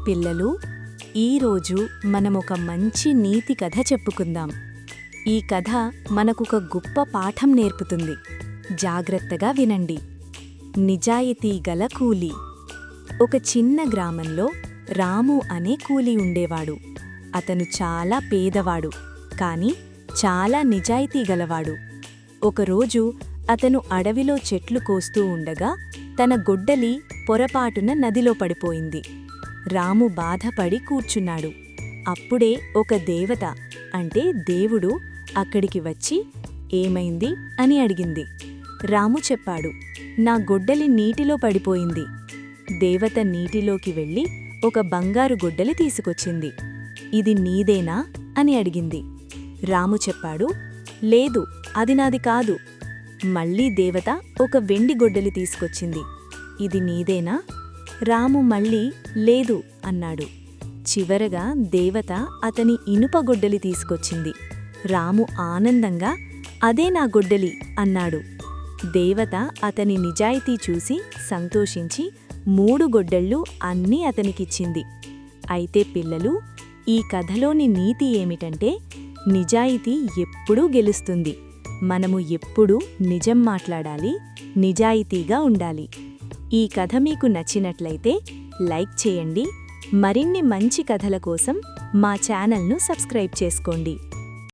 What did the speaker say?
పిల్లలు, ఈరోజు మనమొక మంచి నీతి కథ చెప్పుకుందాం. ఈ కథ మనకొక గొప్ప పాఠం నేర్పుతుంది. జాగ్రత్తగా వినండి. నిజాయితీ గల కూలీ. ఒక చిన్న గ్రామంలో రాము అనే కూలీ ఉండేవాడు. అతను చాలా పేదవాడు, కాని చాలా నిజాయితీ గలవాడు. ఒకరోజు అతను అడవిలో చెట్లు కోస్తూ ఉండగా తన గొడ్డలి పొరపాటున నదిలో పడిపోయింది. రాము బాధపడి కూర్చున్నాడు. అప్పుడే ఒక దేవత, అంటే దేవుడు, అక్కడికి వచ్చి ఏమైంది అని అడిగింది. రాము చెప్పాడు, నా గొడ్డలి నీటిలో పడిపోయింది. దేవత నీటిలోకి వెళ్ళి ఒక బంగారు గొడ్డలి తీసుకొచ్చింది. ఇది నీదేనా అని అడిగింది. రాము చెప్పాడు, లేదు, అది నాది కాదు. మళ్ళీ దేవత ఒక వెండి గొడ్డలి తీసుకొచ్చింది. ఇది నీదేనా? రాము మళ్ళీ లేదు అన్నాడు. చివరగా దేవత అతని ఇనుప గొడ్డలి తీసుకొచ్చింది. రాము ఆనందంగా అదే నా గొడ్డలి అన్నాడు. దేవత అతని నిజాయితీ చూసి సంతోషించి 3 గొడ్డళ్ళు అన్నీ అతనికిచ్చింది. అయితే పిల్లలు, ఈ కథలోని నీతి ఏమిటంటే, నిజాయితీ ఎప్పుడూ గెలుస్తుంది. మనము ఎప్పుడూ నిజం మాట్లాడాలి, నిజాయితీగా ఉండాలి. ఈ కథ మీకు నచ్చినట్లయితే లైక్ చేయండి. మరిన్ని మంచి కథల కోసం మా ఛానల్ను సబ్స్క్రైబ్ చేసుకోండి.